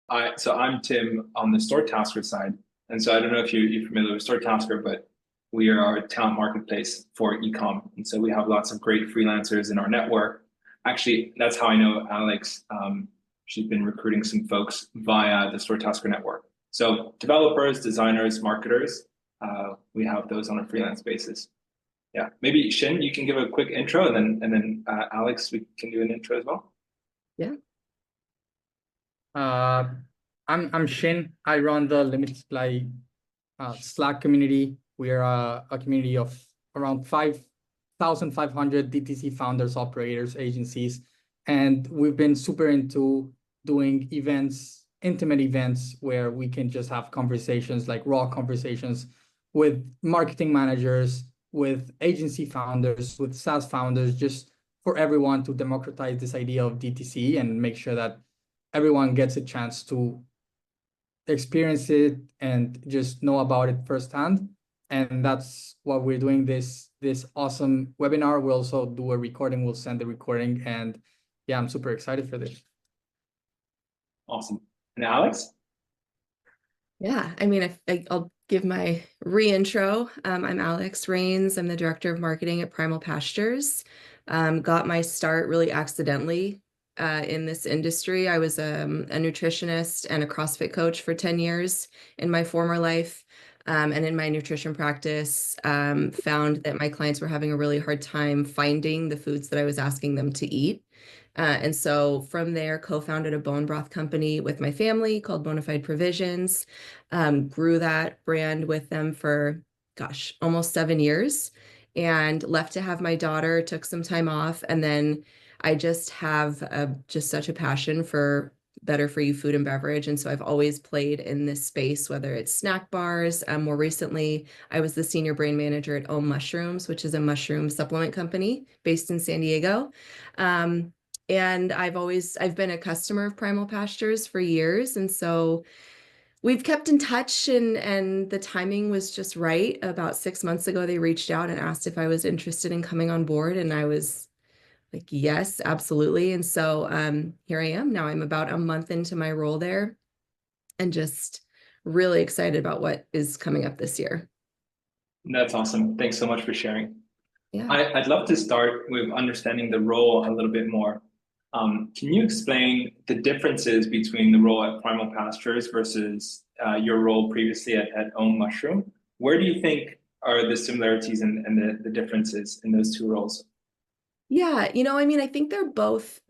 I'm Tim on the Store Tasker side. And so I don't know if you're familiar with Store Tasker, but we are our talent marketplace for ecom. And so we have lots of great freelancers in our network. Actually, that's how I know Alex. She's been recruiting some folks via the Store Tasker network. So developers, designers, marketers, we have those on a freelance basis. Yeah, maybe Shin, you can give a quick intro, and then Alex, we can do an intro as well. Yeah. I'm Shin. I run the Limited Supply Slack community. We are a community of around 5,500 DTC founders, operators, agencies, and we've been super into doing events, intimate events, where we can just have conversations, like raw conversations with marketing managers, with agency founders, with SaaS founders, just for everyone to democratize this idea of DTC and make sure that everyone gets a chance to experience it and just know about it firsthand. And that's what we're doing this awesome webinar. We'll also do a recording. We'll send the recording. And yeah, I'm super excited for this. Awesome. And Alex? Yeah, I mean, I'll give my reintro. I'm Alex Rains. I'm the director of marketing at Primal Pastures. Got my start really accidentally in this industry. I was a nutritionist and a CrossFit coach for 10 years in my former life. And in my nutrition practice, found that my clients were having a really hard time finding the foods that I was asking them to eat. And so from there, co-founded a bone broth company with my family called Bonafide Provisions, grew that brand with them for, gosh, almost 7 years, and left to have my daughter, took some time off. And then I just have just such a passion for better for you food and beverage. And so I've always played in this space, whether it's snack bars. More recently, I was the senior brand manager at Ohm Mushrooms, which is a mushroom supplement company based in San Diego. And I've been a customer of Primal Pastures for years. And so we've kept in touch, and the timing was just right. About 6 months ago, they reached out and asked if I was interested in coming on board. And I was like, yes, absolutely. And so here I am now. I'm about a month into my role there and just really excited about what is coming up this year. That's awesome. Thanks so much for sharing. Yeah. I'd love to start with understanding the role a little bit more. Can you explain the differences between the role at Primal Pastures versus your role previously at Ohm Mushroom? Where do you think are the similarities and the differences in those two roles? Yeah, I mean, I think they're both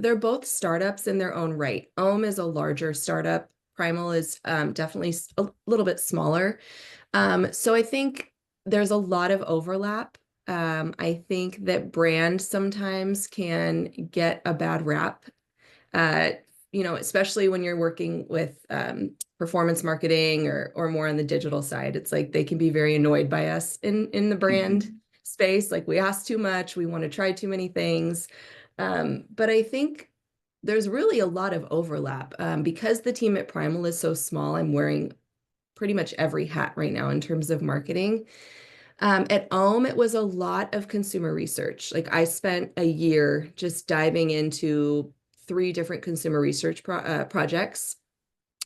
startups in their own right. Ohm is a larger startup. Primal is definitely a little bit smaller. So I think there's a lot of overlap. I think that brand sometimes can get a bad rap, especially when you're working with performance marketing or more on the digital side. It's like they can be very annoyed by us in the brand space. Like, we ask too much, we want to try too many things. But I think there's really a lot of overlap because the team at Primal is so small. I'm wearing pretty much every hat right now in terms of marketing. At Ohm, it was a lot of consumer research. Like, I spent a year just diving into 3 different consumer research projects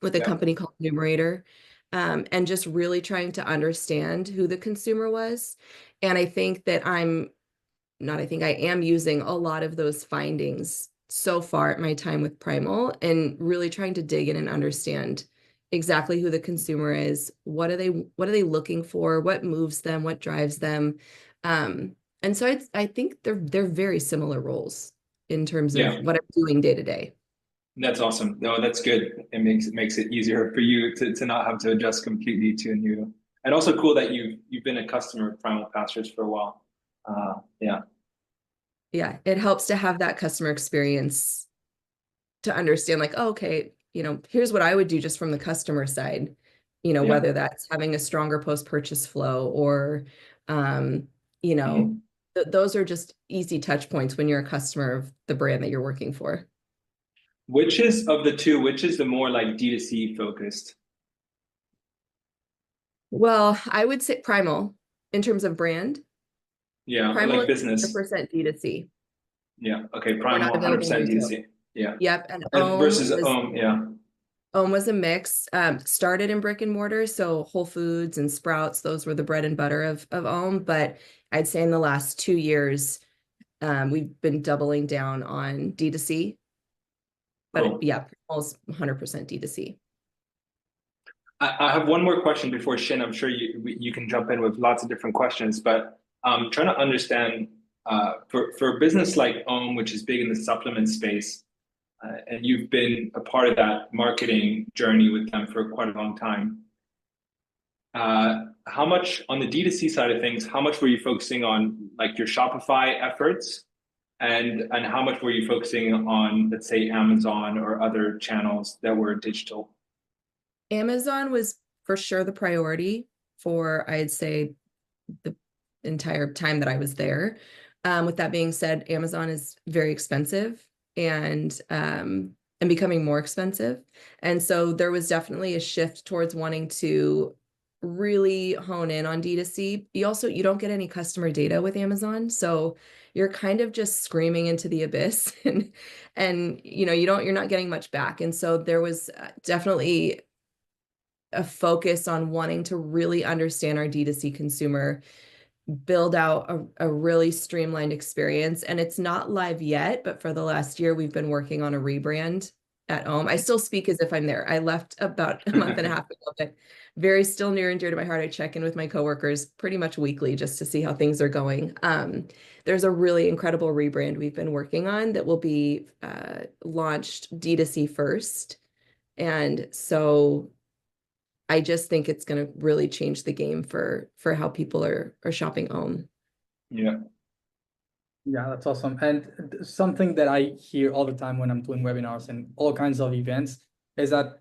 with a company called Numerator, and just really trying to understand who the consumer was. And I think that I am using a lot of those findings so far at my time with Primal, and really trying to dig in and understand exactly who the consumer is. What are they looking for? What moves them? What drives them? And so I think they're very similar roles in terms of what I'm doing day to day. That's awesome. No, that's good. It makes it easier for you to not have to adjust completely to a new. And also cool that you've been a customer of Primal Pastures for a while. Yeah. Yeah, it helps to have that customer experience to understand, like, oh, okay, here's what I would do just from the customer side, whether that's having a stronger post-purchase flow or, those are just easy touch points when you're a customer of the brand that you're working for. Which is of the two, which is the more like D2C focused? Well, I would say Primal in terms of brand. Yeah, Primal like business. is 100% D2C. Yeah. Okay. Primal 100% D2C. Yeah. Yep. And Ohm versus is, Ohm. Yeah. Ohm was a mix. Started in brick and mortar, so Whole Foods and Sprouts, those were the bread and butter of Ohm. But I'd say in the last 2 years, we've been doubling down on D2C. But Cool. yeah, almost 100% D2C. I have one more question before Shin. I'm sure you can jump in with lots of different questions, but I'm trying to understand for a business like Ohm, which is big in the supplement space, and you've been a part of that marketing journey with them for quite a long time. How much on the D2C side of things, how much were you focusing on like your Shopify efforts? And how much were you focusing on, let's say, Amazon or other channels that were digital? Amazon was for sure the priority for, I'd say, the entire time that I was there. With that being said, Amazon is very expensive and becoming more expensive. And so there was definitely a shift towards wanting to really hone in on D2C. You don't get any customer data with Amazon, so you're kind of just screaming into the abyss and you're not getting much back. And so there was definitely a focus on wanting to really understand our D2C consumer, build out a really streamlined experience. And it's not live yet, but for the last year, we've been working on a rebrand at Ohm. I still speak as if I'm there. I left about a month and a half ago, but very still near and dear to my heart. I check in with my coworkers pretty much weekly just to see how things are going. There's a really incredible rebrand we've been working on that will be launched D2C first. And so I just think it's going to really change the game for how people are shopping Ohm. Yeah. Yeah, that's awesome. And something that I hear all the time when I'm doing webinars and all kinds of events is that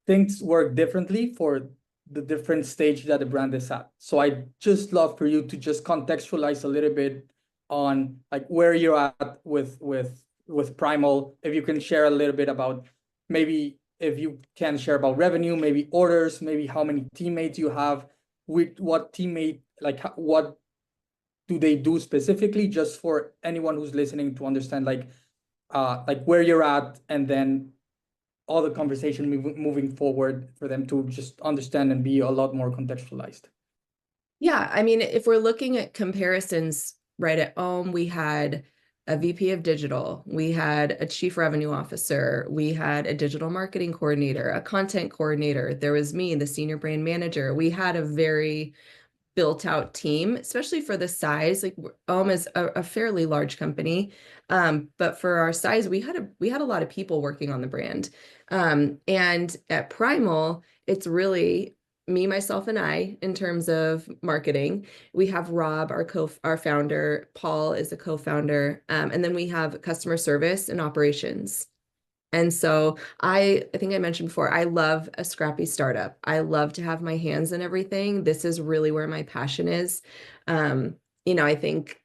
things work differently for the different stage that the brand is at. So I just love for you to just contextualize a little bit on like where you're at with Primal. If you can share a little bit about, maybe if you can share about revenue, maybe orders, maybe how many teammates you have, with what teammate, like what do they do specifically, just for anyone who's listening to understand like where you're at, and then all the conversation moving forward for them to just understand and be a lot more contextualized. Yeah, I mean, if we're looking at comparisons, right, at Ohm, we had a VP of digital, we had a chief revenue officer, we had a digital marketing coordinator, a content coordinator, there was me, the senior brand manager. We had a very built out team, especially for the size. Like Ohm is a fairly large company, but for our size, we had a lot of people working on the brand. And at Primal, it's really me, myself, and I in terms of marketing. We have Rob, our founder. Paul is a co-founder, and then we have customer service and operations. And so I think I mentioned before, I love a scrappy startup. I love to have my hands in everything. This is really where my passion is. I think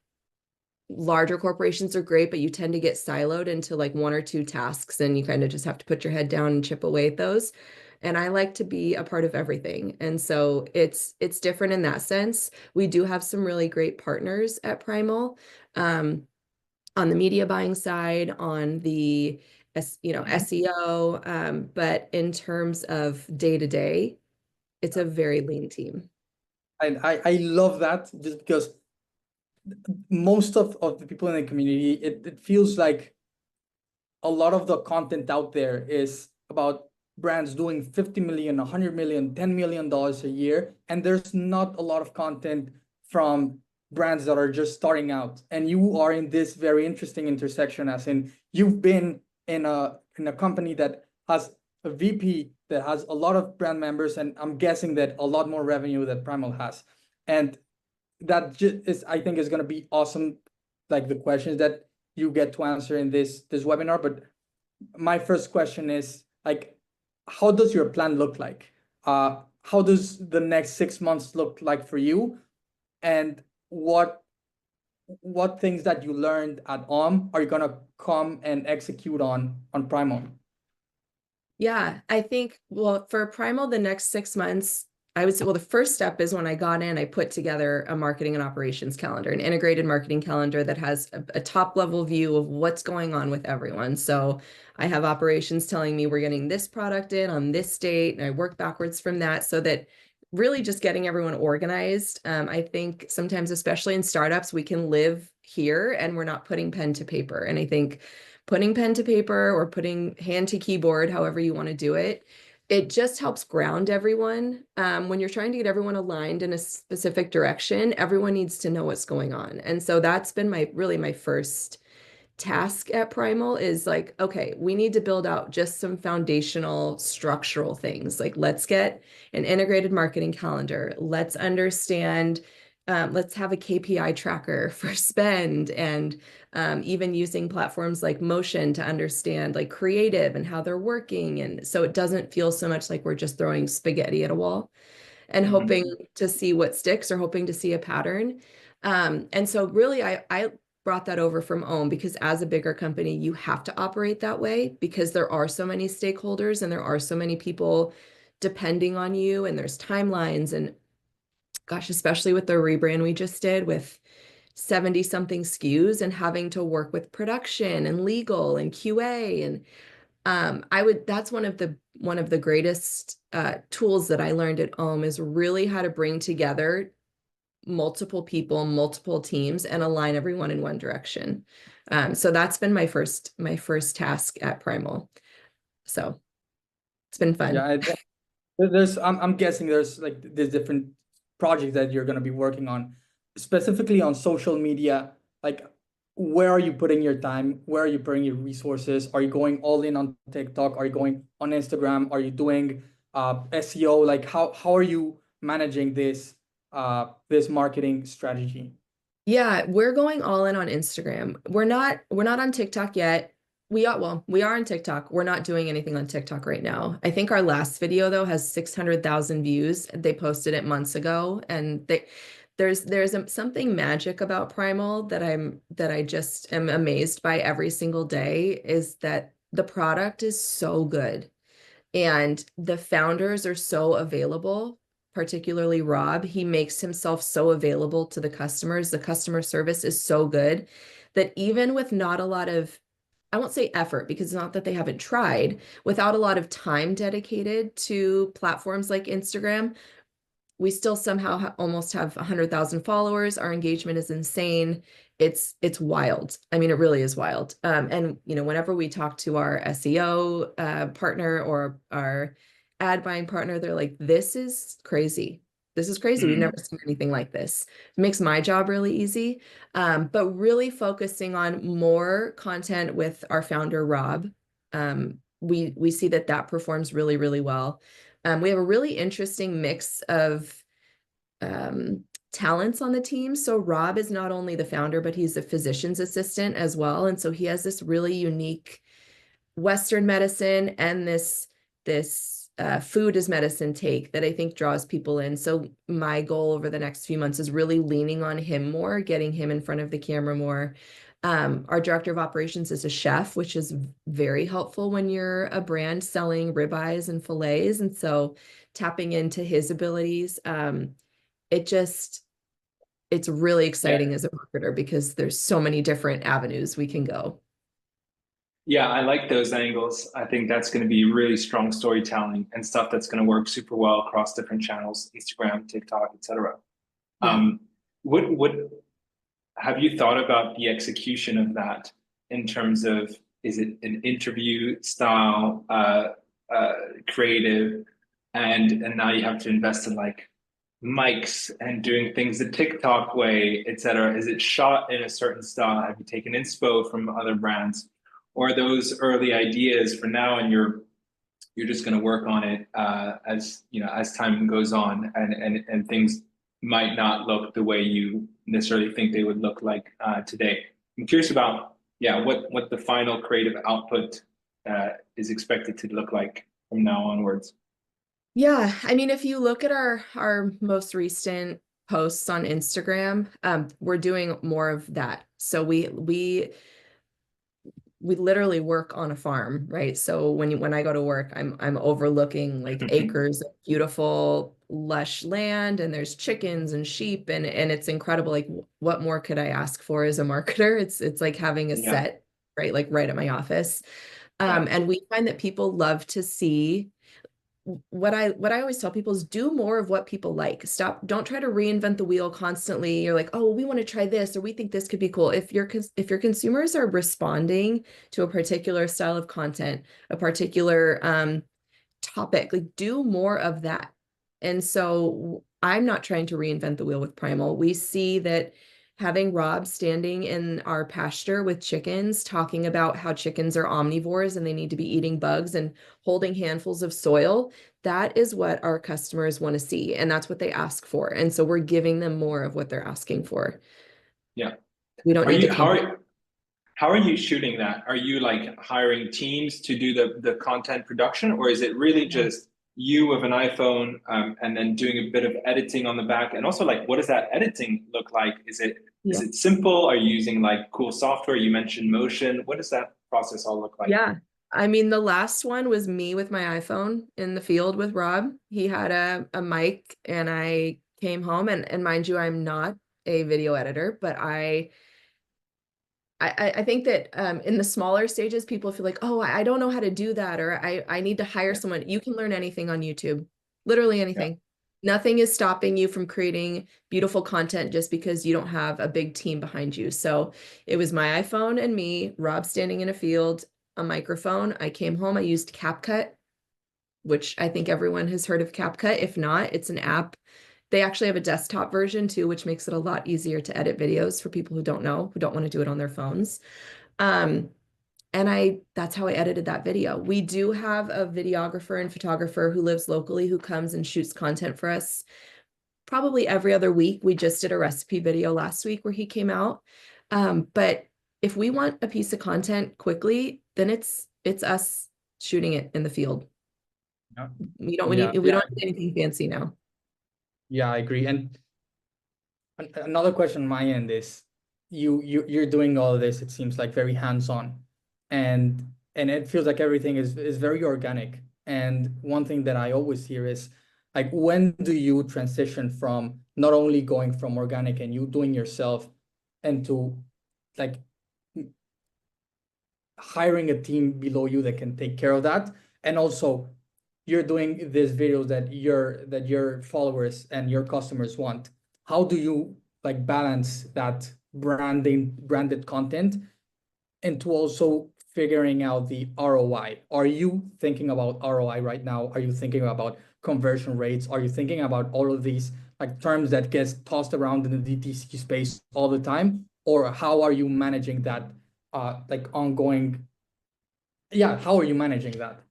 larger corporations are great, but you tend to get siloed into like one or two tasks, and you kind of just have to put your head down and chip away at those. And I like to be a part of everything. And so it's different in that sense. We do have some really great partners at Primal, on the media buying side, on the SEO, but in terms of day to day, it's a very lean team. And I love that, just because most of the people in the community, it feels like a lot of the content out there is about brands doing 50 million, 100 million, $10 million a year. And there's not a lot of content from brands that are just starting out. And you are in this very interesting intersection, as in you've been in a company that has a VP that has a lot of brand members, and I'm guessing that a lot more revenue that Primal has. And that just I think is going to be awesome, like the questions that you get to answer in this webinar. But my first question is, like, how does your plan look like? How does the next 6 months look like for you? And what things that you learned at Ohm are you gonna come and execute on Primal? Yeah, I think, well, for Primal, the next 6 months, I would say, well, the first step is when I got in, I put together a marketing and operations calendar, an integrated marketing calendar that has a top level view of what's going on with everyone. So I have operations telling me we're getting this product in on this date, and I work backwards from that so that really just getting everyone organized. I think sometimes, especially in startups, we can live here and we're not putting pen to paper. And I think putting pen to paper or putting hand to keyboard, however you want to do it, it just helps ground everyone. When you're trying to get everyone aligned in a specific direction, everyone needs to know what's going on. And so that's been my first task at Primal is like, okay, we need to build out just some foundational structural things. Like, let's get an integrated marketing calendar. Let's understand, let's have a KPI tracker for spend, and even using platforms like Motion to understand like creative and how they're working. And so it doesn't feel so much like we're just throwing spaghetti at a wall and hoping to see what sticks or hoping to see a pattern. And so really I brought that over from Ohm, because as a bigger company, you have to operate that way because there are so many stakeholders and there are so many people depending on you, and there's timelines. And gosh, especially with the rebrand we just did with 70 something SKUs and having to work with production and legal and QA. And that's one of the greatest tools that I learned at Ohm, is really how to bring together multiple people, multiple teams, and align everyone in one direction. So that's been my first task at Primal. So it's been fun. Yeah, I'm guessing there's different projects that you're going to be working on, specifically on social media. Like, where are you putting your time? Where are you putting your resources? Are you going all in on TikTok? Are you going on Instagram? Are you doing SEO? Like, how are you managing this marketing strategy? Yeah, we're going all in on Instagram. We're not on TikTok yet. We are on TikTok. We're not doing anything on TikTok right now. I think our last video though has 600,000 views. They posted it months ago, and there's something magic about Primal that I just am amazed by every single day, is that the product is so good and the founders are so available. Particularly Rob, he makes himself so available to the customers. The customer service is so good that even with not a lot of, I won't say effort, because it's not that they haven't tried, without a lot of time dedicated to platforms like Instagram, we still somehow almost have 100,000 followers. Our engagement is insane. It's wild. I mean, it really is wild. And whenever we talk to our SEO partner or our ad buying partner, they're like, "This is crazy. This is crazy. We've never seen anything like this." It makes my job really easy. But really focusing on more content with our founder Rob, we see that performs really, really well. We have a really interesting mix of talents on the team. So Rob is not only the founder, but he's a physician's assistant as well. And so he has this really unique Western medicine and this food as medicine take that I think draws people in. So my goal over the next few months is really leaning on him more, getting him in front of the camera more. Our director of operations is a chef, which is very helpful when you're a brand selling ribeyes and fillets. And so tapping into his abilities, it's really exciting as a marketer because there's so many different avenues we can go. Yeah, I like those angles. I think that's going to be really strong storytelling and stuff that's going to work super well across different channels, Instagram, TikTok, etc. Yeah. What have you thought about the execution of that in terms of, is it an interview style, creative, and now you have to invest in like mics and doing things the TikTok way, etc. Is it shot in a certain style? Have you taken inspo from other brands? Or are those early ideas for now, and you're just going to work on it as time goes on, and things might not look the way you necessarily think they would look like today. I'm curious about what the final creative output is expected to look like from now onwards. Yeah, I mean, if you look at our most recent posts on Instagram, we're doing more of that. So we we literally work on a farm, right? So when I go to work, I'm overlooking like acres of beautiful, lush land, and there's chickens and sheep, and it's incredible. Like, what more could I ask for as a marketer? It's like having a set, right? Like right at my office. And we find that people love to see what I always tell people is do more of what people like. Don't try to reinvent the wheel constantly. You're like, oh, we want to try this, or we think this could be cool. If your consumers are responding to a particular style of content, a particular topic, like do more of that. And so I'm not trying to reinvent the wheel with Primal. We see that having Rob standing in our pasture with chickens, talking about how chickens are omnivores and they need to be eating bugs and holding handfuls of soil, that is what our customers want to see. And that's what they ask for. And so we're giving them more of what they're asking for. Yeah. We don't need to. How are you shooting that? Are you like hiring teams to do the content production, or is it really just you with an iPhone and then doing a bit of editing on the back? And also, like, what does that editing look like? Is it simple? Are you using like cool software? You mentioned Motion. What does that process all look like? Yeah. I mean, the last one was me with my iPhone in the field with Rob. He had a mic, and I came home, and mind you, I'm not a video editor, but I think that in the smaller stages, people feel like, oh, I don't know how to do that, or I need to hire someone. You can learn anything on YouTube, literally anything. Nothing is stopping you from creating beautiful content just because you don't have a big team behind you. So it was my iPhone and me, Rob standing in a field, a microphone. I came home, I used CapCut, which I think everyone has heard of CapCut. If not, it's an app. They actually have a desktop version too, which makes it a lot easier to edit videos for people who don't know, who don't want to do it on their phones. And that's how I edited that video. We do have a videographer and photographer who lives locally who comes and shoots content for us probably every other week. We just did a recipe video last week where he came out. But if we want a piece of content quickly, then it's us shooting it in the field. We don't need anything fancy now. Yeah, I agree. And another question on my end is you're doing all of this, it seems like very hands-on, and it feels like everything is very organic. And one thing that I always hear is like, when do you transition from not only going from organic and you doing yourself into like hiring a team below you that can take care of that, and also you're doing these videos that your followers and your customers want? How do you like balance that branded content into also figuring out the ROI? Are you thinking about ROI right now? Are you thinking about conversion rates? Are you thinking about all of these like terms that gets tossed around in the DTC space all the time? Or how are you managing that like ongoing? Yeah, how are you managing that?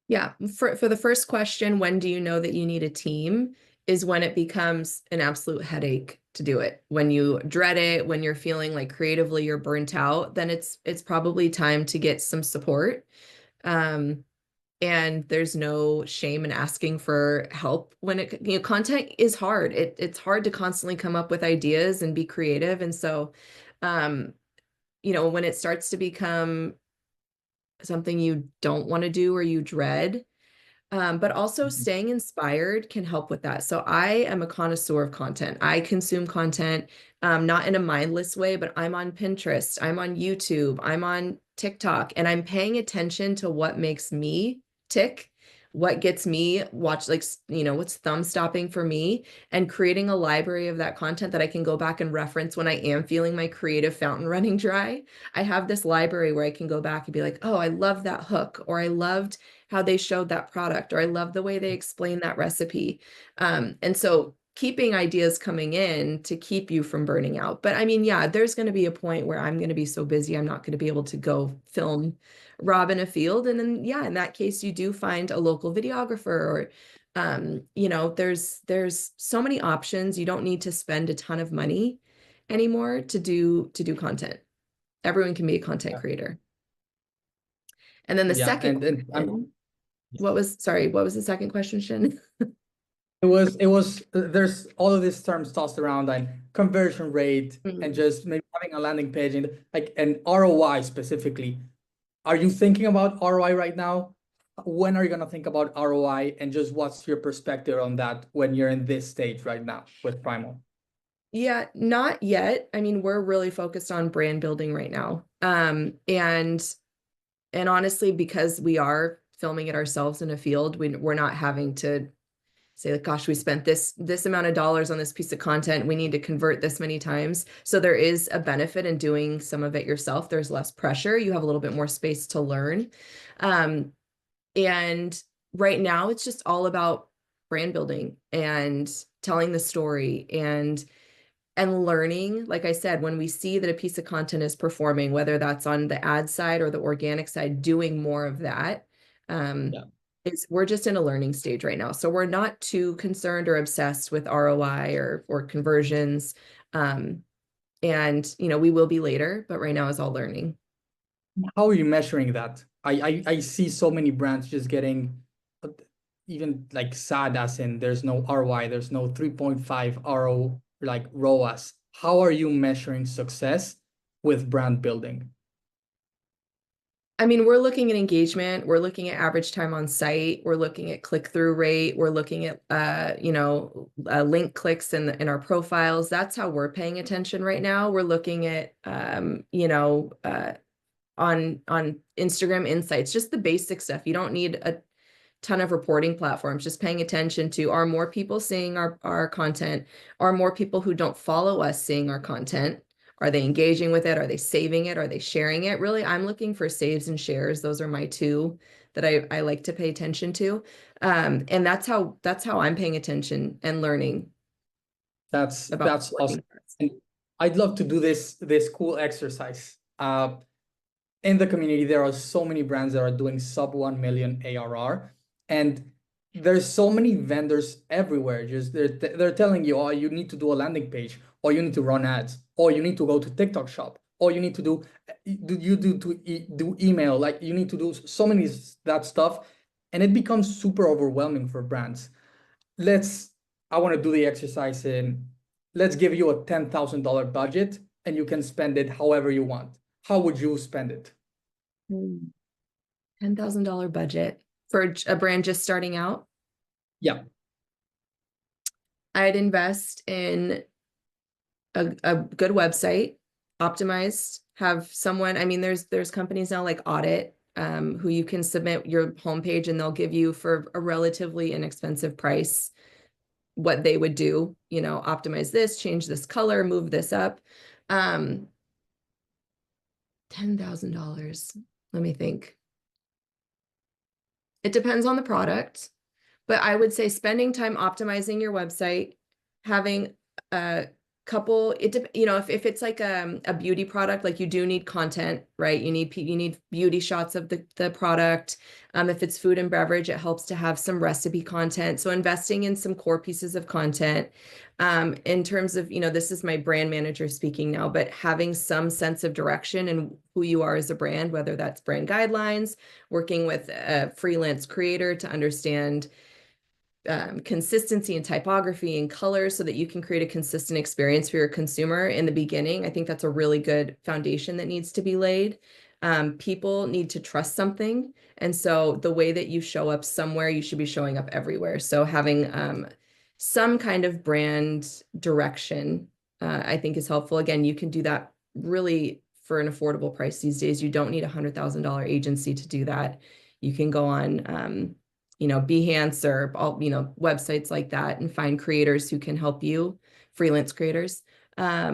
Yeah, for the first question, when do you know that you need a team, is when it becomes an absolute headache to do it. When you dread it, when you're feeling like creatively you're burnt out, then it's probably time to get some support. And there's no shame in asking for help when content is hard. It's hard to constantly come up with ideas and be creative. And so, when it starts to become something you don't want to do or you dread, but also staying inspired can help with that. So I am a connoisseur of content. I consume content, not in a mindless way, but I'm on Pinterest, I'm on YouTube, I'm on TikTok, and I'm paying attention to what makes me tick, what gets me watch, like, what's thumb stopping for me, and creating a library of that content that I can go back and reference when I am feeling my creative fountain running dry. I have this library where I can go back and be like, oh, I love that hook, or I loved how they showed that product, or I love the way they explained that recipe. And so keeping ideas coming in to keep you from burning out. But I mean, yeah, there's going to be a point where I'm going to be so busy, I'm not going to be able to go film Rob in a field. And then, yeah, in that case, you do find a local videographer, or, there's so many options. You don't need to spend a ton of money anymore to do content. Everyone can be a content creator. And then the second, what was the second question, Shin? There's all of these terms tossed around and conversion rate and just maybe having a landing page and like an ROI specifically. Are you thinking about ROI right now? When are you going to think about ROI, and just what's your perspective on that when you're in this stage right now with Primal? Yeah, not yet. I mean, we're really focused on brand building right now. And honestly, because we are filming it ourselves in a field, we're not having to say like, gosh, we spent this amount of dollars on this piece of content. We need to convert this many times. So there is a benefit in doing some of it yourself. There's less pressure. You have a little bit more space to learn. And right now it's just all about brand building and telling the story and learning. Like I said, when we see that a piece of content is performing, whether that's on the ad side or the organic side, doing more of that. We're just in a learning stage right now. So we're not too concerned or obsessed with ROI or conversions. And, we will be later, but right now is all learning. How are you measuring that? I see so many brands just getting even like sad, as in there's no ROI, there's no 3.5 RO like ROAS. How are you measuring success with brand building? I mean, we're looking at engagement, we're looking at average time on site, we're looking at click-through rate, we're looking at link clicks in our profiles. That's how we're paying attention right now. We're looking at on Instagram Insights, just the basic stuff. You don't need a ton of reporting platforms, just paying attention to, are more people seeing our content? Are more people who don't follow us seeing our content? Are they engaging with it? Are they saving it? Are they sharing it? Really, I'm looking for saves and shares. Those are my two that I like to pay attention to. And that's how I'm paying attention and learning. That's awesome. And I'd love to do this cool exercise. In the community, there are so many brands that are doing sub 1 million ARR, and there's so many vendors everywhere. Just they're telling you, oh, you need to do a landing page, or you need to run ads, or you need to go to TikTok shop, or you need to do email. Like you need to do so many that stuff, and it becomes super overwhelming for brands. I want to do the exercise in. Let's give you a $10,000 budget, and you can spend it however you want. How would you spend it? $10,000 budget for a brand just starting out? Yeah. I'd invest in a good website, optimized, have someone, I mean, there's companies now like Audit, who you can submit your homepage and they'll give you for a relatively inexpensive price what they would do, optimize this, change this color, move this up. $10,000. Let me think. It depends on the product, but I would say spending time optimizing your website, having a couple, if it's like a beauty product, like you do need content, right? You need beauty shots of the product. If it's food and beverage, it helps to have some recipe content. So investing in some core pieces of content, in terms of, this is my brand manager speaking now, but having some sense of direction and who you are as a brand, whether that's brand guidelines, working with a freelance creator to understand consistency and typography and colors so that you can create a consistent experience for your consumer in the beginning. I think that's a really good foundation that needs to be laid. People need to trust something. And so the way that you show up somewhere, you should be showing up everywhere. So having some kind of brand direction, I think is helpful. Again, you can do that really for an affordable price these days. You don't need a $100,000 agency to do that. You can go on Behance or all, websites like that and find creators who can help you, freelance creators. Yeah,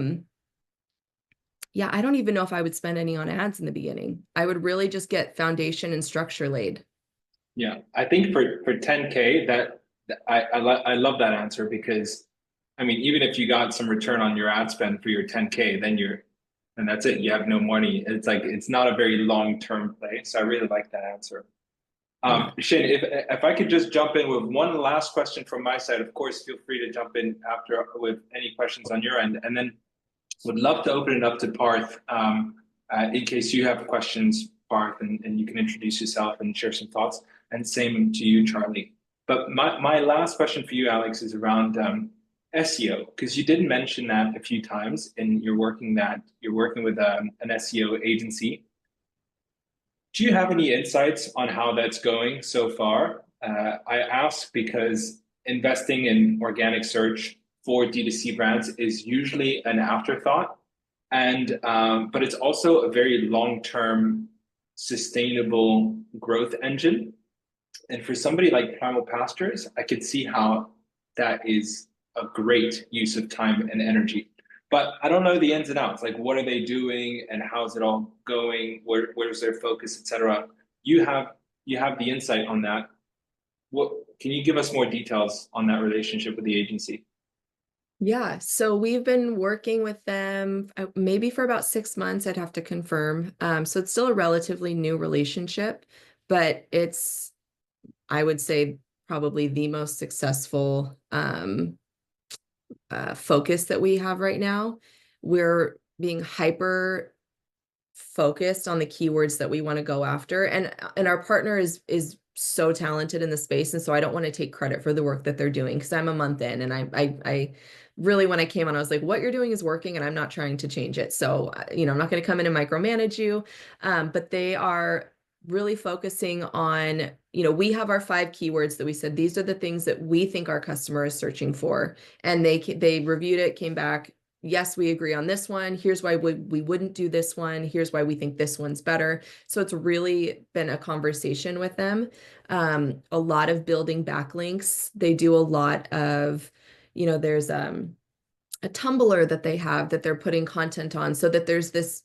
I don't even know if I would spend any on ads in the beginning. I would really just get foundation and structure laid. Yeah, I think for 10K, I love that answer, because I mean, even if you got some return on your ad spend for your 10K, and that's it, you have no money. It's like, it's not a very long-term play. So I really like that answer. Shin, if I could just jump in with one last question from my side, of course, feel free to jump in after with any questions on your end, and then would love to open it up to Parth, in case you have questions, Parth, and you can introduce yourself and share some thoughts, and same to you, Charlie. But my last question for you, Alex, is around SEO, because you did mention that a few times, and you're working with an SEO agency. Do you have any insights on how that's going so far? I ask because investing in organic search for D2C brands is usually an afterthought, and but it's also a very long-term sustainable growth engine. And for somebody like Primal Pastures, I could see how that is a great use of time and energy. But I don't know the ins and outs. Like, what are they doing, and how's it all going? Where's their focus, etc. You have the insight on that. What can you give us more details on that relationship with the agency? Yeah, so we've been working with them maybe for about 6 months. I'd have to confirm. So it's still a relatively new relationship, but it's, I would say, probably the most successful focus that we have right now. We're being hyper focused on the keywords that we want to go after, and our partner is so talented in the space, and so I don't want to take credit for the work that they're doing, because I'm a month in, and I really, when I came on, I was like, what you're doing is working, and I'm not trying to change it. So I'm not going to come in and micromanage you, but they are really focusing on, we have our 5 keywords that we said, these are the things that we think our customer is searching for. And they reviewed it, came back, yes, we agree on this one. Here's why we wouldn't do this one. Here's why we think this one's better. So it's really been a conversation with them. A lot of building backlinks. They do a lot of, there's a Tumblr that they have that they're putting content on, so that there's this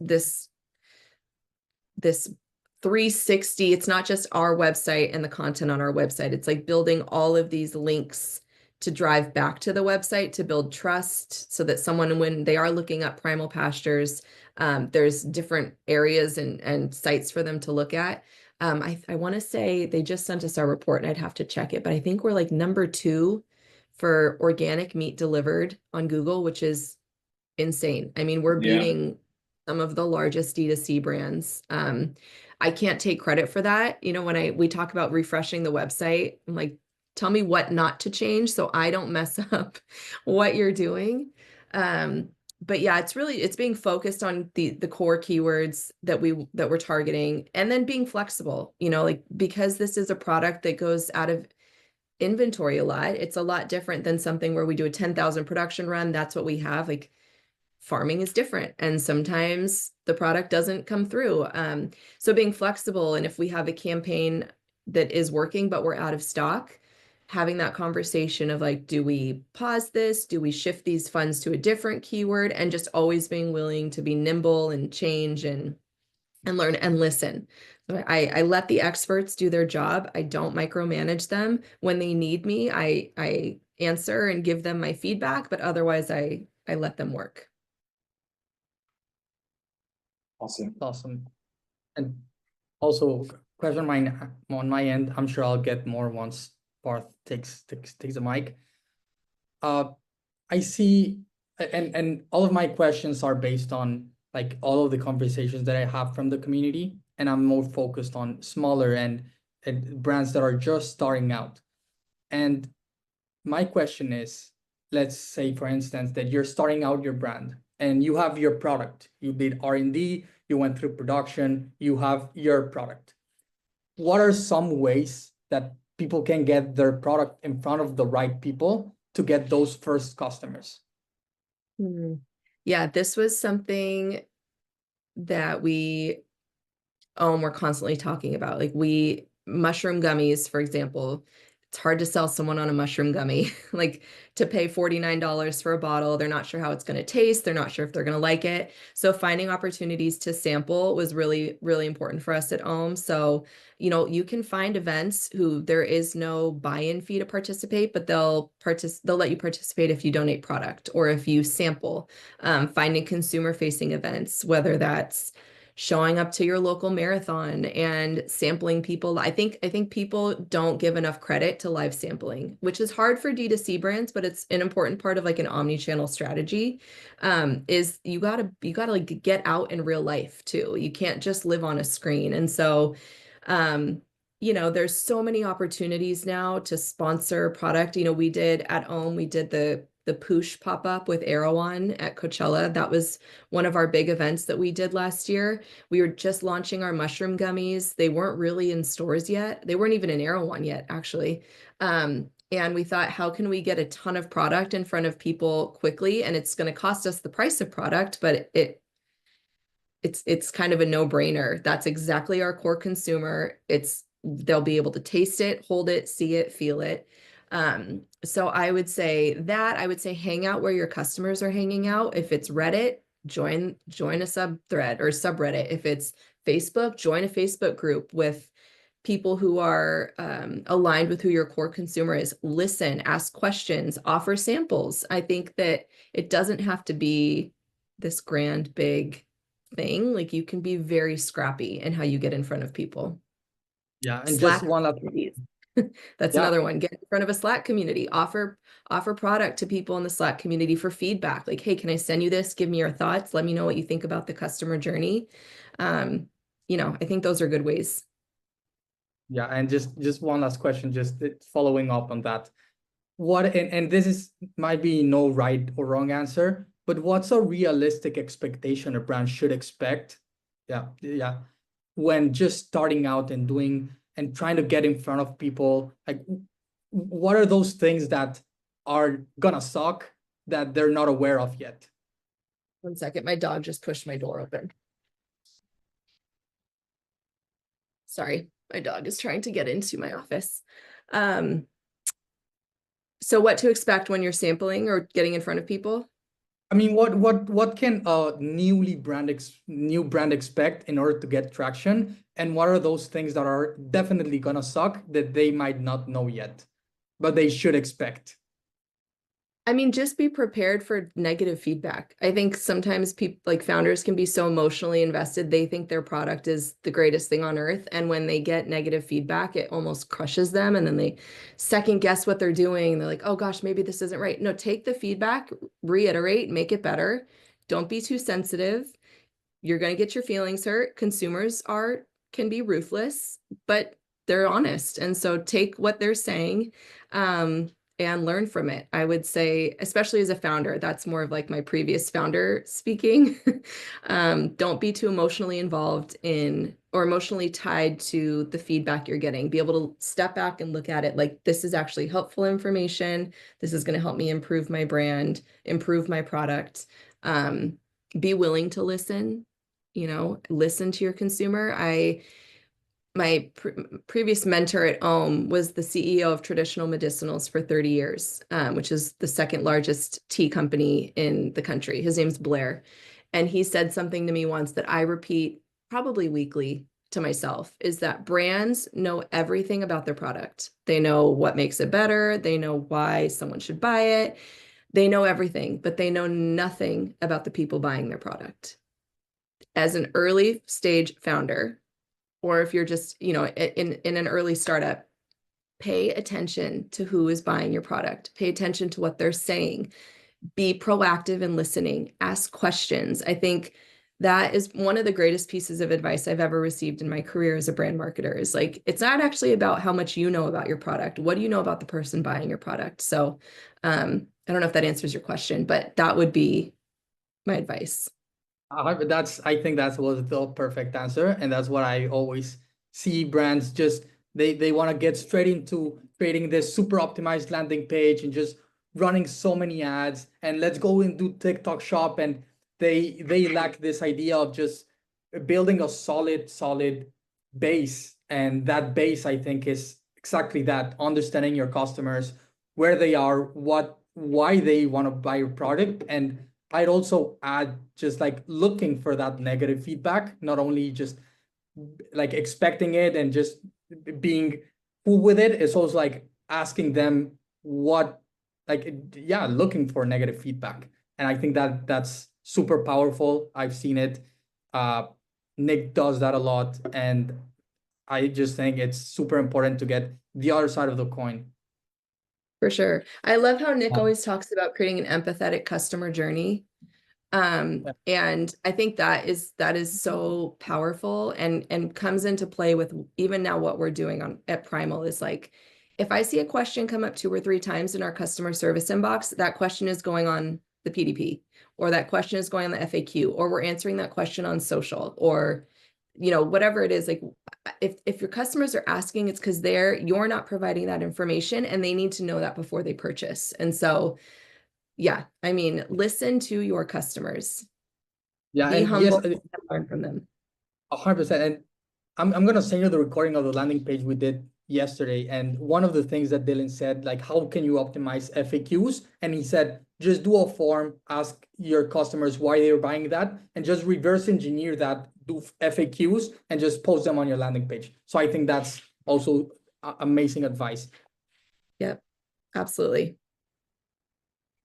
360. It's not just our website and the content on our website. It's like building all of these links to drive back to the website to build trust, so that someone, when they are looking up Primal Pastures, there's different areas and sites for them to look at. I want to say they just sent us our report, and I'd have to check it, but I think we're like number 2 for organic meat delivered on Google, which is insane. I mean, we're beating some of the largest D2C brands. I can't take credit for that. When we talk about refreshing the website, I'm like, tell me what not to change so I don't mess up what you're doing. But yeah, it's being focused on the core keywords that we're targeting, and then being flexible, like, because this is a product that goes out of inventory a lot. It's a lot different than something where we do a 10,000 production run. That's what we have. Like, farming is different, and sometimes the product doesn't come through. So being flexible, and if we have a campaign that is working but we're out of stock, having that conversation of like, do we pause this? Do we shift these funds to a different keyword? And just always being willing to be nimble and change and learn and listen. So I let the experts do their job. I don't micromanage them. When they need me, I answer and give them my feedback, but otherwise I let them work. Awesome. And also, question on my end, I'm sure I'll get more once Parth takes the mic. I see, and all of my questions are based on like all of the conversations that I have from the community, and I'm more focused on smaller and brands that are just starting out. And my question is, let's say, for instance, that you're starting out your brand and you have your product. You did R&D, you went through production, you have your product. What are some ways that people can get their product in front of the right people to get those first customers? Yeah, this was something that we're constantly talking about. Like, mushroom gummies, for example. It's hard to sell someone on a mushroom gummy, like, to pay $49 for a bottle. They're not sure how it's going to taste. They're not sure if they're going to like it. So finding opportunities to sample was really, really important for us at Ohm. So, you can find events who there is no buy-in fee to participate, but they'll let you participate if you donate product or if you sample. Finding consumer-facing events, whether that's showing up to your local marathon and sampling people. I think people don't give enough credit to live sampling, which is hard for D2C brands, but it's an important part of like an omni-channel strategy. Is you gotta like get out in real life too. You can't just live on a screen. And so you know, there's so many opportunities now to sponsor product. You know, we did at Ohm, we did the Poosh pop-up with Erewhon at Coachella. That was one of our big events that we did last year. We were just launching our mushroom gummies. They weren't really in stores yet. They weren't even in Erewhon yet, actually. And we thought, how can we get a ton of product in front of people quickly? And it's going to cost us the price of product, but it's kind of a no-brainer. That's exactly our core consumer. They'll be able to taste it, hold it, see it, feel it. So I would say hang out where your customers are hanging out. If it's Reddit, join a sub-thread or subreddit. If it's Facebook, join a Facebook group with people who are aligned with who your core consumer is. Listen, ask questions, offer samples. I think that it doesn't have to be this grand, big thing. Like, you can be very scrappy in how you get in front of people. Yeah, and Slack just one last. That's Yeah. another one. Get in front of a Slack community. Offer product to people in the Slack community for feedback. Like, hey, can I send you this? Give me your thoughts. Let me know what you think about the customer journey. You know, I think those are good ways. Yeah, and just one last question, just following up on that. And this might be no right or wrong answer, but what's a realistic expectation a brand should expect? Yeah, when just starting out and doing and trying to get in front of people, like what are those things that are gonna suck that they're not aware of yet? 1 second, my dog just pushed my door open. Sorry, my dog is trying to get into my office. So what to expect when you're sampling or getting in front of people? I mean, what can a new brand expect in order to get traction? And what are those things that are definitely gonna suck that they might not know yet, but they should expect? I mean, just be prepared for negative feedback. I think sometimes people, like founders, can be so emotionally invested. They think their product is the greatest thing on earth. And when they get negative feedback, it almost crushes them. And then they second guess what they're doing. They're like, oh gosh, maybe this isn't right. No, take the feedback, reiterate, make it better. Don't be too sensitive. You're going to get your feelings hurt. Consumers can be ruthless, but they're honest. And so take what they're saying, and learn from it. I would say, especially as a founder, that's more of like my previous founder speaking. Don't be too emotionally involved in or emotionally tied to the feedback you're getting. Be able to step back and look at it like, this is actually helpful information. This is going to help me improve my brand, improve my product. Be willing to listen, listen to your consumer. My previous mentor at Ohm was the CEO of Traditional Medicinals for 30 years, which is the second largest tea company in the country. His name's Blair. And he said something to me once that I repeat probably weekly to myself, is that brands know everything about their product. They know what makes it better. They know why someone should buy it. They know everything, but they know nothing about the people buying their product. As an early stage founder, or if you're just, in an early startup, pay attention to who is buying your product. Pay attention to what they're saying. Be proactive in listening. Ask questions. I think that is one of the greatest pieces of advice I've ever received in my career as a brand marketer, is like, it's not actually about how much you know about your product. What do you know about the person buying your product? So I don't know if that answers your question, but that would be my advice. I think that was the perfect answer. And that's what I always see brands just, they want to get straight into creating this super optimized landing page and just running so many ads and let's go and do TikTok shop. And they lack this idea of just building a solid base. And that base, I think, is exactly that: understanding your customers, where they are, why they want to buy your product. And I'd also add just like looking for that negative feedback, not only just like expecting it and just being cool with it. It's also like asking them looking for negative feedback. And I think that's super powerful. I've seen it. Nick does that a lot. And I just think it's super important to get the other side of the coin. For sure. I love how Nick always talks about creating an empathetic customer journey. And I think that is so powerful and comes into play with even now what we're doing at Primal is like, if I see a question come up 2 or 3 times in our customer service inbox, that question is going on the PDP, or that question is going on the FAQ, or we're answering that question on social, or, you know, whatever it is. Like, if your customers are asking, it's because you're not providing that information, and they need to know that before they purchase. And so, yeah, I mean, listen to your customers. Yeah, Be and humble yes, and learn from them. 100%. And I'm gonna send you the recording of the landing page we did yesterday. And one of the things that Dylan said, like, how can you optimize FAQs? And he said, just do a form, ask your customers why they were buying that, and just reverse engineer that, do FAQs, and just post them on your landing page. So I think that's also amazing advice. Yep, absolutely.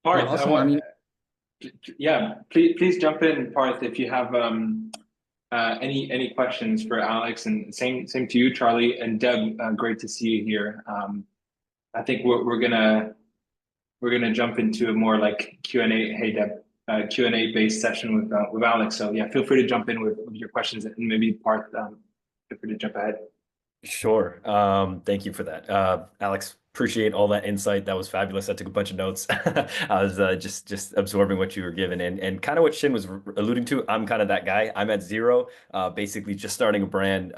Parth, Yeah, awesome. I mean, yeah, please jump in, Parth, if you have any questions for Alex, and same to you, Charlie and Deb. Great to see you here. I think we're gonna jump into a more like Q&A. Hey, Deb, Q&A based session with Alex. So yeah, feel free to jump in with your questions, and maybe Parth, feel free to jump ahead. Sure. Thank you for that. Alex, appreciate all that insight. That was fabulous. I took a bunch of notes. I was just absorbing what you were given, and kind of what Shin was alluding to. I'm kind of that guy. I'm at zero, basically just starting a brand.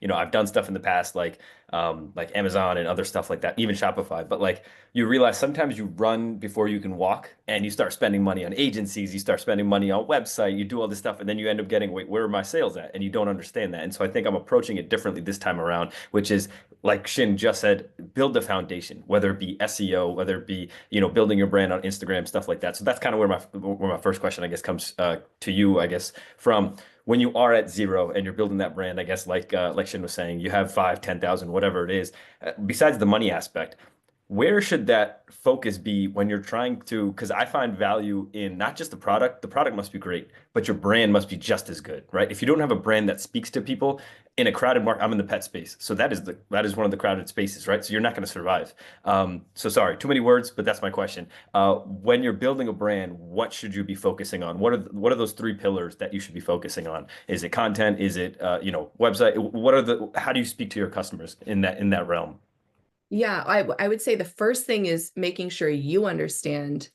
You know, I've done stuff in the past like Amazon and other stuff like that, even Shopify. But like you realize sometimes you run before you can walk, and you start spending money on agencies, you start spending money on website, you do all this stuff, and then you end up getting, wait, where are my sales at? And you don't understand that. And so I think I'm approaching it differently this time around, which is like Shin just said, build the foundation, whether it be SEO, whether it be, you know, building your brand on Instagram, stuff like that. So that's kind of where my first question, I guess, comes to you, I guess, from when you are at zero and you're building that brand, I guess, like Shin was saying, you have 5, 10,000, whatever it is, besides the money aspect, where should that focus be when you're trying to, because I find value in not just the product must be great, but your brand must be just as good, right? If you don't have a brand that speaks to people in a crowded market, I'm in the pet space. So that is one of the crowded spaces, right? So you're not going to survive. So sorry, too many words, but that's my question. When you're building a brand, what should you be focusing on? What are those 3 pillars that you should be focusing on? Is it content? Is it, you know, website? How do you speak to your customers in that realm? Yeah, I would say the first thing is making sure you understand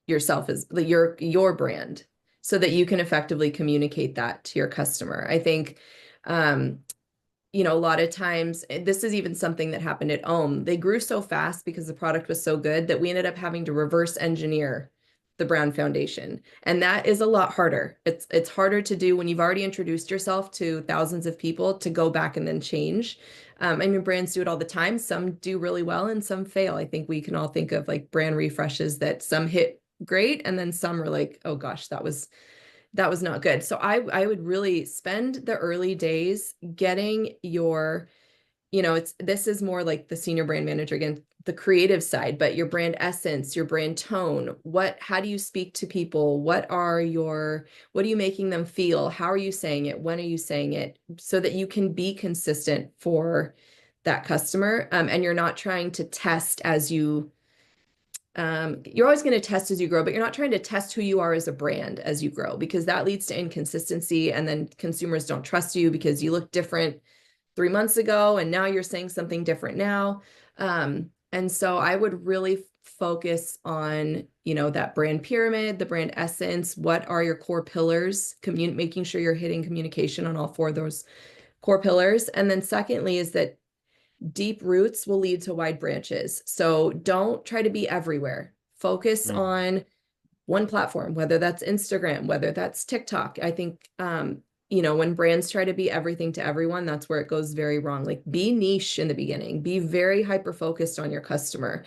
yourself as your brand, so that you can effectively communicate that to your customer. I think, you know, a lot of times, this is even something that happened at Ohm. They grew so fast because the product was so good that we ended up having to reverse engineer the brand foundation. And that is a lot harder. It's harder to do when you've already introduced yourself to thousands of people, to go back and then change. I mean, brands do it all the time. Some do really well and some fail. I think we can all think of like brand refreshes that some hit great, and then some are like, oh gosh, that was not good. So I would really spend the early days getting your, you know, this is more like the senior brand manager, again, the creative side, but your brand essence, your brand tone, how do you speak to people? What are you making them feel? How are you saying it? When are you saying it? So that you can be consistent for that customer. And you're not trying to test as you're always going to test as you grow, but you're not trying to test who you are as a brand as you grow, because that leads to inconsistency. And then consumers don't trust you because you look different 3 months ago, and now you're saying something different now. And so I would really focus on, you know, that brand pyramid, the brand essence. What are your core pillars? Making sure you're hitting communication on all 4 of those core pillars. And then secondly is that deep roots will lead to wide branches. So don't try to be everywhere. Focus on one platform, whether that's Instagram, whether that's TikTok. I think, you know, when brands try to be everything to everyone, that's where it goes very wrong. Like, be niche in the beginning, be very hyper-focused on your customer.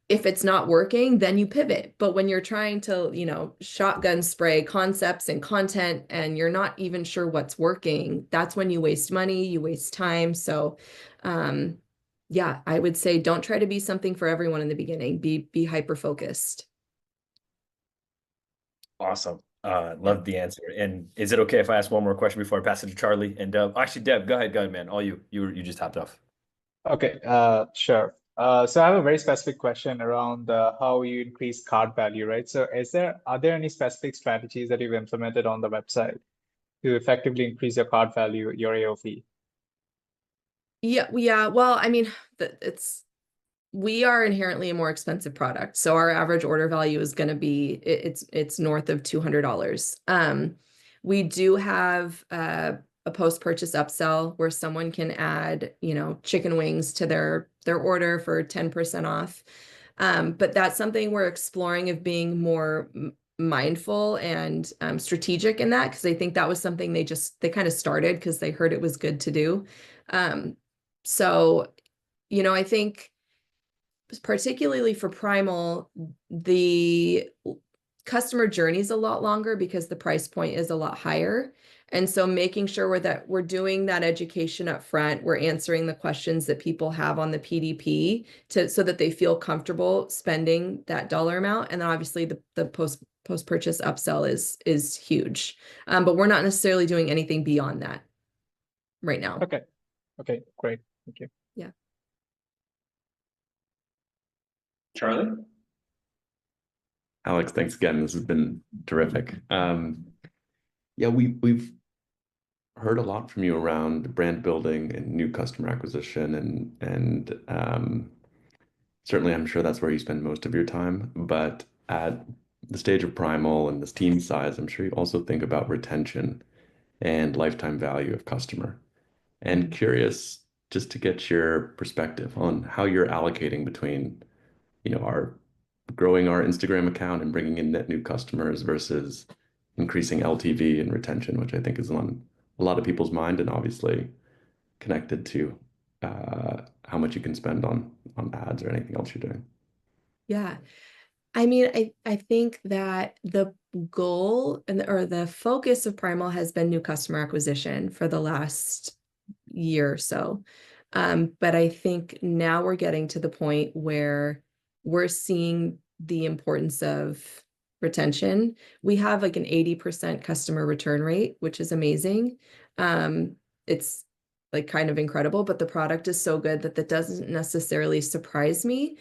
If it's not working, then you pivot. But when you're trying to, you know, shotgun spray concepts and content, and you're not even sure what's working, that's when you waste money, you waste time. So, yeah, I would say don't try to be something for everyone in the beginning. Be hyper-focused. Awesome. Love the answer. And is it okay if I ask one more question before I pass it to Charlie? And actually, Deb, go ahead, man. All you just hopped off. Okay, sure. So I have a very specific question around how you increase cart value, right? So are there any specific strategies that you've implemented on the website to effectively increase your cart value, your AOV? Yeah. Well, I mean, we are inherently a more expensive product. So our average order value is going to be, it's north of $200. We do have a post-purchase upsell where someone can add, chicken wings to their order for 10% off. But that's something we're exploring of being more mindful and strategic in that, because I think that was something they kind of started because they heard it was good to do. So, I think particularly for Primal, the customer journey is a lot longer because the price point is a lot higher. And so making sure we're doing that education up front, we're answering the questions that people have on the PDP so that they feel comfortable spending that dollar amount. And then obviously the post-purchase upsell is huge. But we're not necessarily doing anything beyond that right now. Okay, great. Thank you. Yeah. Charlie? Alex, thanks again. This has been terrific. Yeah, we've heard a lot from you around brand building and new customer acquisition, and certainly I'm sure that's where you spend most of your time. But at the stage of Primal and this team size, I'm sure you also think about retention and lifetime value of customer. And curious just to get your perspective on how you're allocating between, our growing our Instagram account and bringing in net new customers versus increasing LTV and retention, which I think is on a lot of people's mind and obviously connected to how much you can spend on ads or anything else you're doing. Yeah. I mean, I think that the goal or the focus of Primal has been new customer acquisition for the last year or so. But I think now we're getting to the point where we're seeing the importance of retention. We have like an 80% customer return rate, which is amazing. It's like kind of incredible, but the product is so good that doesn't necessarily surprise me.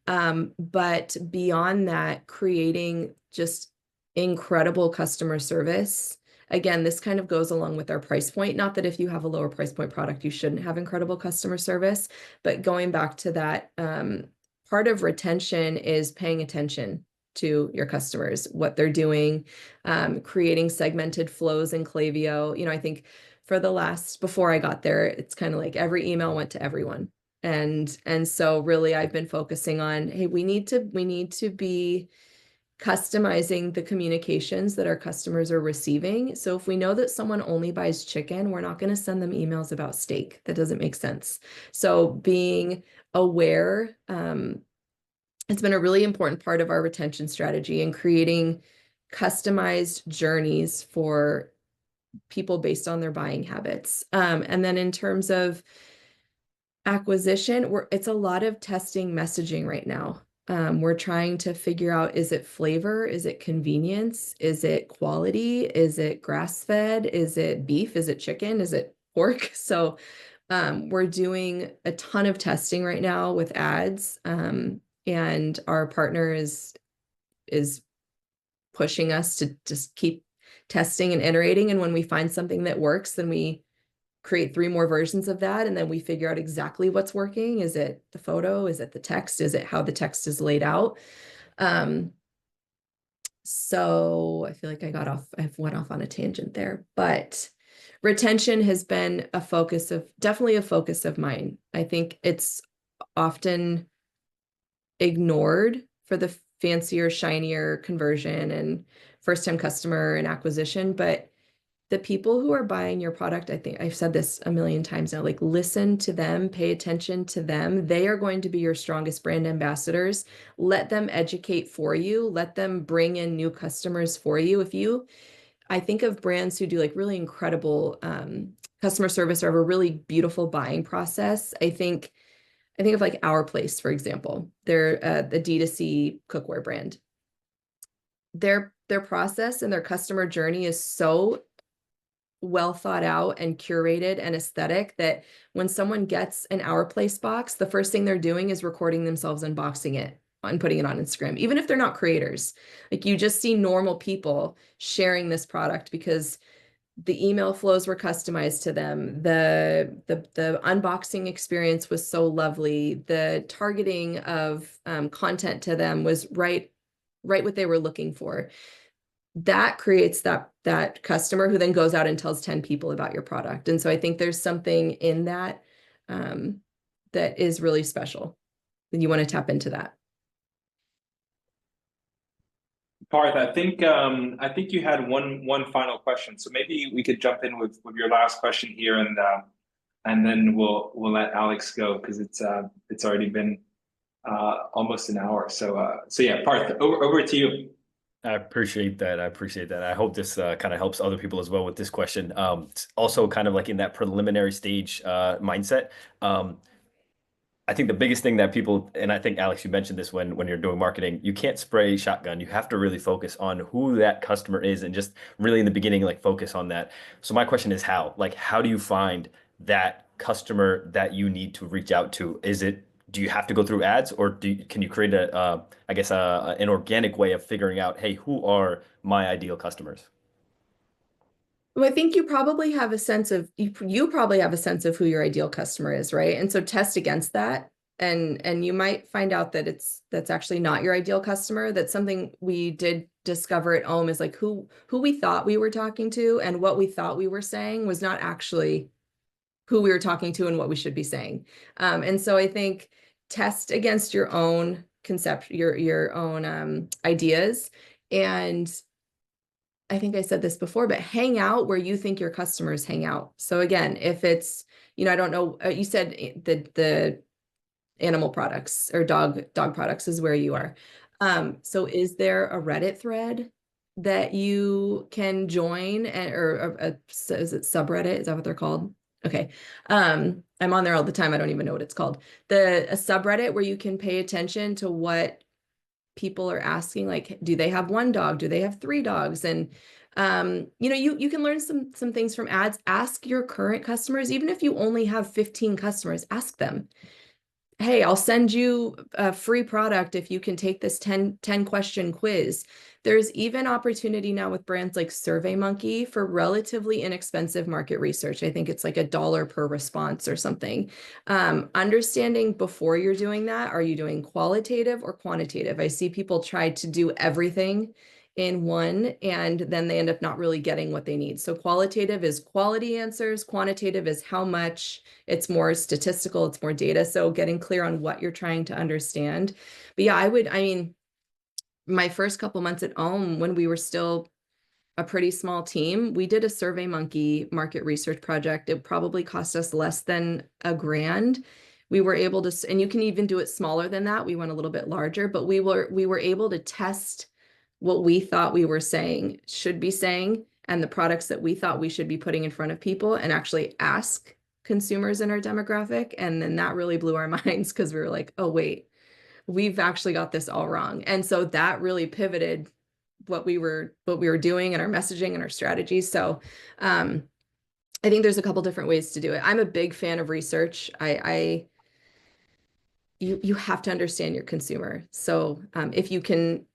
But beyond that, creating just incredible customer service. Again, this kind of goes along with our price point. Not that if you have a lower price point product, you shouldn't have incredible customer service, but going back to that, part of retention is paying attention to your customers, what they're doing, creating segmented flows in Klaviyo. I think before I got there, it's kind of like every email went to everyone. And so really I've been focusing on, hey, we need to be customizing the communications that our customers are receiving. So if we know that someone only buys chicken, we're not going to send them emails about steak. That doesn't make sense. So being aware, it's been a really important part of our retention strategy and creating customized journeys for people based on their buying habits. And then in terms of acquisition, it's a lot of testing messaging right now. We're trying to figure out, is it flavor? Is it convenience? Is it quality? Is it grass-fed? Is it beef? Is it chicken? Is it pork? So we're doing a ton of testing right now with ads. And our partner is pushing us to just keep testing and iterating. And when we find something that works, then we create 3 more versions of that. And then we figure out exactly what's working. Is it the photo? Is it the text? Is it how the text is laid out? So I feel like I went off on a tangent there, but retention has been definitely a focus of mine. I think it's often ignored for the fancier, shinier conversion and first-time customer and acquisition, but the people who are buying your product, I think I've said this a million times now, like listen to them, pay attention to them. They are going to be your strongest brand ambassadors. Let them educate for you. Let them bring in new customers for you. I think of brands who do like really incredible customer service or have a really beautiful buying process. I think of like Our Place, for example. They're the D2C cookware brand. Their process and their customer journey is so well thought out and curated and aesthetic that when someone gets an Our Place box, the first thing they're doing is recording themselves unboxing it and putting it on Instagram, even if they're not creators. Like, you just see normal people sharing this product because the email flows were customized to them. The unboxing experience was so lovely. The targeting of content to them was right what they were looking for. That creates that customer who then goes out and tells 10 people about your product. And so I think there's something in that that is really special, and you want to tap into that. Parth, I think you had one final question, so maybe we could jump in with your last question here, and then we'll let Alex go, because it's already been almost an hour. So yeah, Parth, over to you. I appreciate that. I hope this kind of helps other people as well with this question. It's also kind of like in that preliminary stage mindset. I think the biggest thing that people, and I think Alex, you mentioned this when you're doing marketing, you can't spray shotgun. You have to really focus on who that customer is, and just really in the beginning, like, focus on that. So my question is how? Like, how do you find that customer that you need to reach out to? Do you have to go through ads, or can you create an organic way of figuring out, hey, who are my ideal customers? Well, I think you probably have a sense of you probably have a sense of who your ideal customer is, right? And so test against that, and you might find out that that's actually not your ideal customer. That's something we did discover at Ohm, is like who we thought we were talking to and what we thought we were saying was not actually who we were talking to and what we should be saying. And so I think test against your own concept, your own ideas. And I think I said this before, but hang out where you think your customers hang out. So again, if it's, I don't know, you said the animal products or dog products is where you are. So is there a Reddit thread that you can join, or is it subreddit? Is that what they're called? Okay. I'm on there all the time. I don't even know what it's called. A subreddit where you can pay attention to what people are asking, like, do they have one dog? Do they have 3 dogs? And you can learn some things from ads. Ask your current customers, even if you only have 15 customers, ask them, hey, I'll send you a free product if you can take this 10 question quiz. There's even opportunity now with brands like SurveyMonkey for relatively inexpensive market research. I think it's like $1 per response or something. Understanding before you're doing that, are you doing qualitative or quantitative? I see people try to do everything in one, and then they end up not really getting what they need. So qualitative is quality answers. Quantitative is how much. It's more statistical. It's more data. So getting clear on what you're trying to understand. But yeah, my first couple months at Ohm, when we were still a pretty small team, we did a SurveyMonkey market research project. It probably cost us less than $1,000. We were able to, and you can even do it smaller than that. We went a little bit larger, but we were able to test what we thought we should be saying, and the products that we thought we should be putting in front of people, and actually ask consumers in our demographic. And then that really blew our minds, because we were like, oh, wait, we've actually got this all wrong. And so that really pivoted what we were doing and our messaging and our strategies. So I think there's a couple different ways to do it. I'm a big fan of research. You have to understand your consumer. So if you can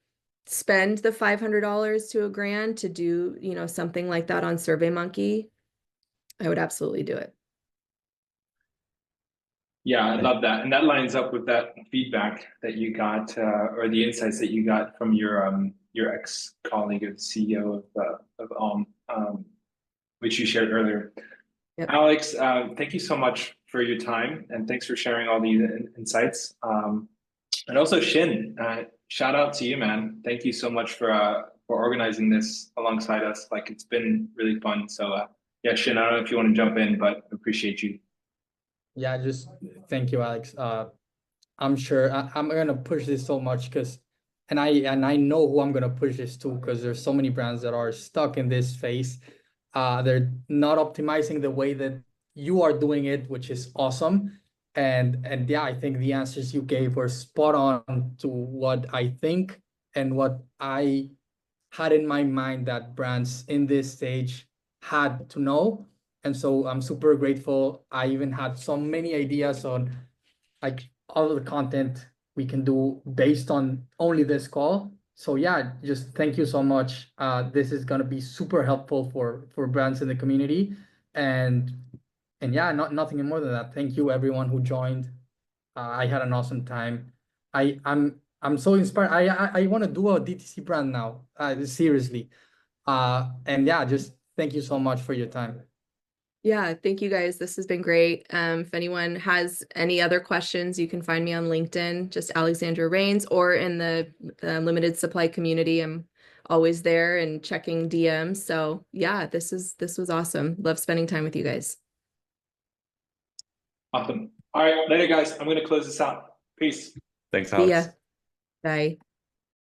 spend the $500 to $1,000 to do, something like that on SurveyMonkey, I would absolutely do it. Yeah, I love that. And that lines up with that feedback that you got, or the insights that you got from your ex-colleague of the CEO of Ohm, which you shared earlier. Yep. Alex, thank you so much for your time, and thanks for sharing all these insights. And also Shin, shout out to you, man. Thank you so much for organizing this alongside us. Like, it's been really fun. So yeah, Shin, I don't know if you want to jump in, but appreciate you. Yeah, just thank you, Alex. I'm sure I'm gonna push this so much, and I know who I'm gonna push this to, because there's so many brands that are stuck in this phase. They're not optimizing the way that you are doing it, which is awesome. And yeah, I think the answers you gave were spot on to what I think and what I had in my mind that brands in this stage had to know. And so I'm super grateful. I even had so many ideas on like all of the content we can do based on only this call. So yeah, just thank you so much. This is gonna be super helpful for brands in the community. And yeah, nothing more than that. Thank you everyone who joined. I had an awesome time. I'm so inspired. I want to do a DTC brand now. Seriously. And yeah, just thank you so much for your time. Yeah, thank you guys. This has been great. If anyone has any other questions, you can find me on LinkedIn, just Alexandra Rains, or in the limited supply community. I'm always there and checking DMs. So yeah, this was awesome. Love spending time with you guys. Awesome. All right, later guys. I'm going to close this out. Peace. Thanks, See ya. Alex. Bye.